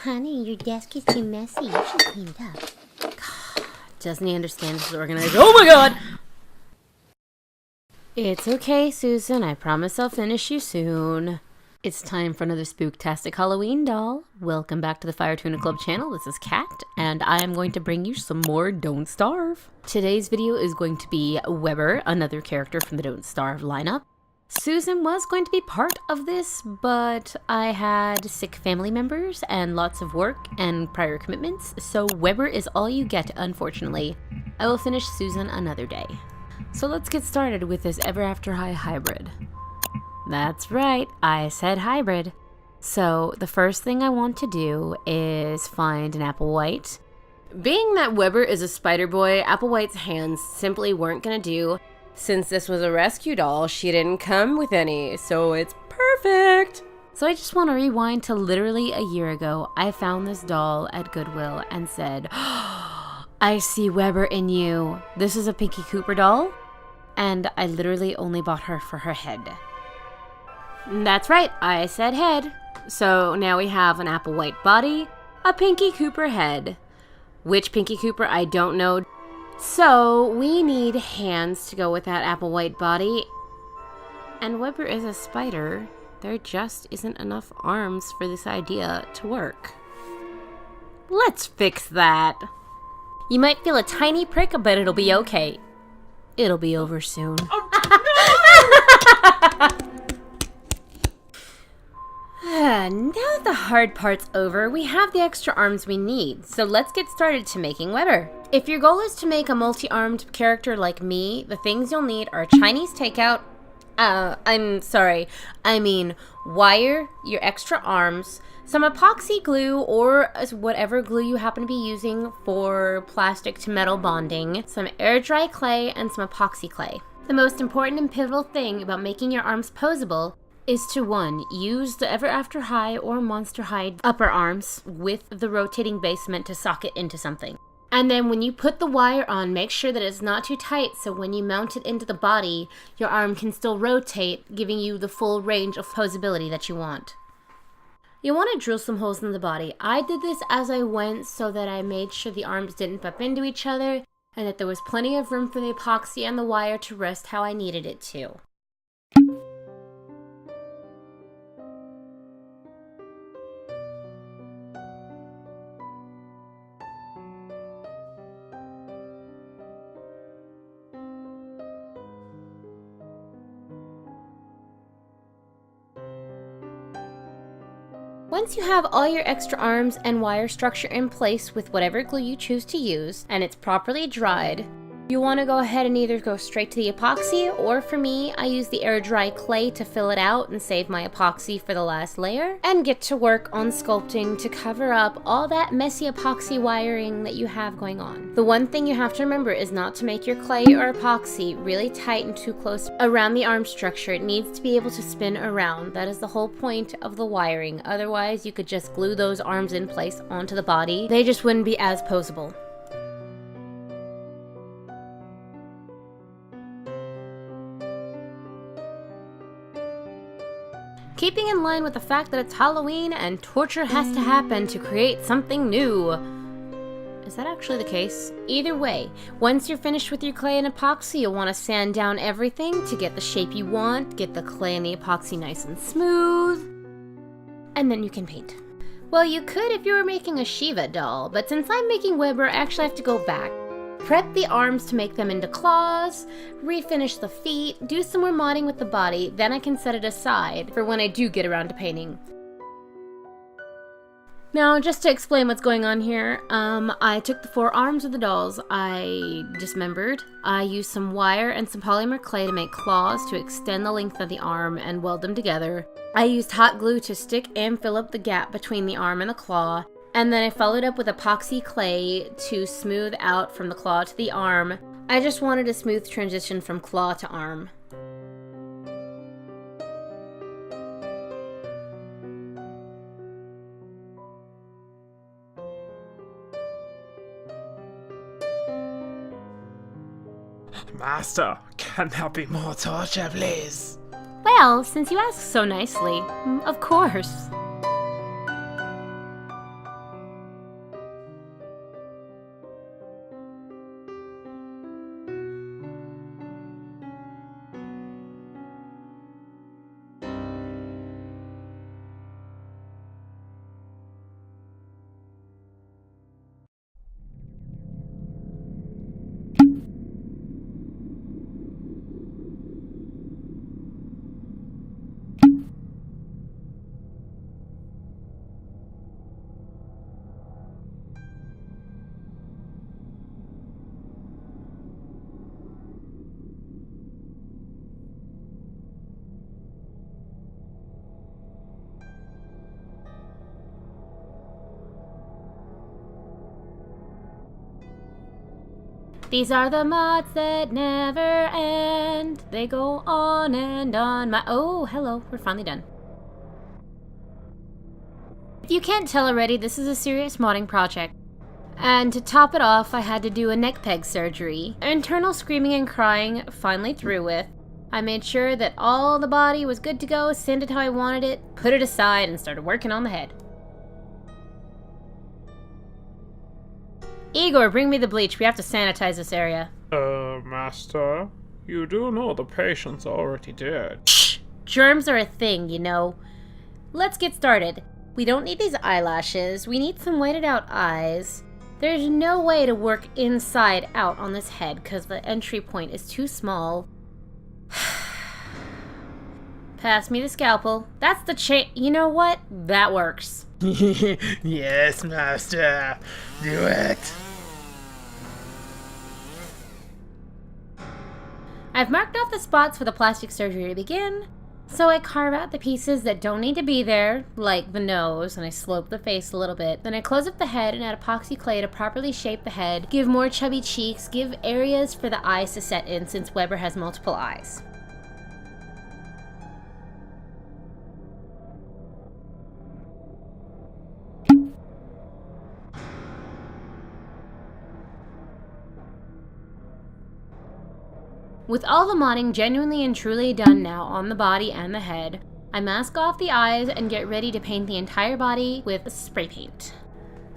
Honey, your desk is too messy. You should clean it up. God, doesn't he understand this is organized? Oh my god! It's okay, Susan. I promise I'll finish you soon. It's time for another spooktastic Halloween doll. Welcome back to the Fire Tuna Club channel. This is Kat, and I am going to bring you some more Don't Starve. Today's video is going to be Weber, another character from the Don't Starve lineup. Susan was going to be part of this, but I had sick family members and lots of work and prior commitments, so Weber is all you get, unfortunately. I will finish Susan another day. So let's get started with this Ever After High hybrid. That's right, I said hybrid. So the first thing I want to do is find an Apple White. Being that Weber is a spider boy, Apple White's hands simply weren't gonna do. Since this was a rescue doll, she didn't come with any, so it's perfect. So I just want to rewind to literally a year ago. I found this doll at Goodwill and said, oh, I see Weber in you. This is a Pinky Cooper doll, and I literally only bought her for her head. That's right, I said head. So now we have an Apple White body, a Pinky Cooper head. Which Pinky Cooper, I don't know. So we need hands to go with that Apple White body. And Weber is a spider. There just isn't enough arms for this idea to work. Let's fix that. You might feel a tiny prick, but it'll be okay. It'll be over soon. Now that the hard part's over, we have the extra arms we need, so let's get started to making Weber. If your goal is to make a multi-armed character like me, the things you'll need are Chinese takeout, I mean wire, your extra arms, some epoxy glue or whatever glue you happen to be using for plastic to metal bonding, some air dry clay, and some epoxy clay. The most important and pivotal thing about making your arms posable is to 1. Use the Ever After High or Monster High upper arms with the rotating basement to sock it into something. And then when you put the wire on, make sure that it's not too tight so when you mount it into the body, your arm can still rotate, giving you the full range of posability that you want. You want to drill some holes in the body. I did this as I went so that I made sure the arms didn't bump into each other and that there was plenty of room for the epoxy and the wire to rest how I needed it to. Once you have all your extra arms and wire structure in place with whatever glue you choose to use, and it's properly dried, you want to go ahead and either go straight to the epoxy, or for me, I use the air dry clay to fill it out and save my epoxy for the last layer, and get to work on sculpting to cover up all that messy epoxy wiring that you have going on. The one thing you have to remember is not to make your clay or epoxy really tight and too close around the arm structure. It needs to be able to spin around. That is the whole point of the wiring. Otherwise, you could just glue those arms in place onto the body. They just wouldn't be as posable. Keeping in line with the fact that it's Halloween and torture has to happen to create something new. Is that actually the case? Either way, once you're finished with your clay and epoxy, you'll want to sand down everything to get the shape you want, get the clay and the epoxy nice and smooth, and then you can paint. Well, you could if you were making a Shiva doll, but since I'm making Weber, I actually have to go back. Prep the arms to make them into claws, refinish the feet, do some more modding with the body, then I can set it aside for when I do get around to painting. Now, just to explain what's going on here, I took the 4 arms of the dolls I dismembered. I used some wire and some polymer clay to make claws to extend the length of the arm and weld them together. I used hot glue to stick and fill up the gap between the arm and the claw. And then I followed up with epoxy clay to smooth out from the claw to the arm. I just wanted a smooth transition from claw to arm. Master, can there be more torture, please? Well, since you ask so nicely, of course. These are the mods that never end. They go on and on. Oh, hello. We're finally done. If you can't tell already, this is a serious modding project. And to top it off, I had to do a neck peg surgery. Internal screaming and crying, finally through with. I made sure that all the body was good to go, sanded how I wanted it, put it aside, and started working on the head. Igor, bring me the bleach. We have to sanitize this area. Master, you do know the patient's already dead. Shh! Germs are a thing, you know. Let's get started. We don't need these eyelashes. We need some whited out eyes. There's no way to work inside out on this head because the entry point is too small. Pass me the scalpel. That's the you know what? That works. Yes, Master. Do it. I've marked off the spots for the plastic surgery to begin, so I carve out the pieces that don't need to be there, like the nose, and I slope the face a little bit. Then I close up the head and add epoxy clay to properly shape the head, give more chubby cheeks, give areas for the eyes to set in since Weber has multiple eyes. With all the modding genuinely and truly done now on the body and the head, I mask off the eyes and get ready to paint the entire body with spray paint.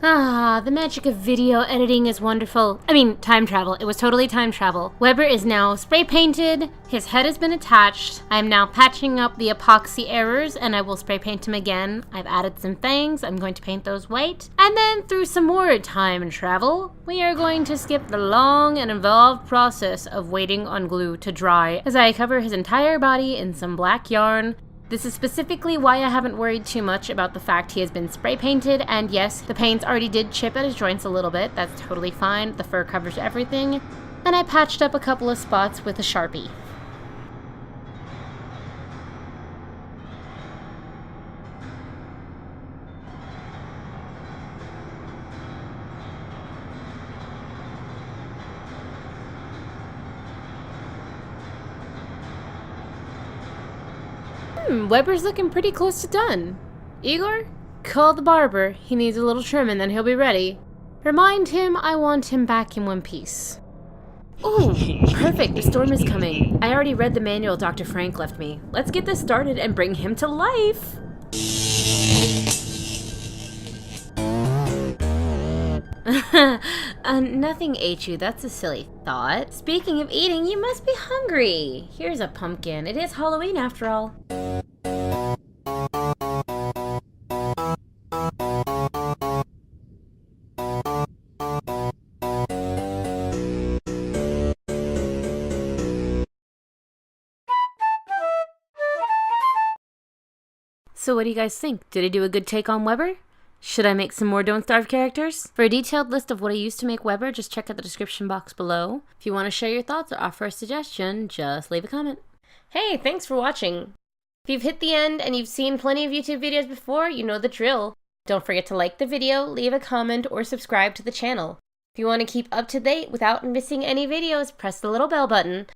Ah, the magic of video editing is wonderful. I mean, time travel. It was totally time travel. Weber is now spray painted. His head has been attached. I am now patching up the epoxy errors and I will spray paint him again. I've added some things. I'm going to paint those white. And then through some more time travel, we are going to skip the long and involved process of waiting on glue to dry as I cover his entire body in some black yarn. This is specifically why I haven't worried too much about the fact he has been spray painted, and yes, the paints already did chip at his joints a little bit. That's totally fine. The fur covers everything. And I patched up a couple of spots with a Sharpie. Weber's looking pretty close to done. Igor, call the barber. He needs a little trim and then he'll be ready. Remind him I want him back in one piece. Ooh, perfect. The storm is coming. I already read the manual Dr. Frank left me. Let's get this started and bring him to life. Nothing ate you. That's a silly thought. Speaking of eating, you must be hungry. Here's a pumpkin. It is Halloween after all. So what do you guys think? Did I do a good take on Weber? Should I make some more Don't Starve characters? For a detailed list of what I used to make Weber, just check out the description box below. If you want to share your thoughts or offer a suggestion, just leave a comment. Hey, thanks for watching. If you've hit the end and you've seen plenty of YouTube videos before, you know the drill. Don't forget to like the video, leave a comment, or subscribe to the channel. If you want to keep up to date without missing any videos, press the little bell button.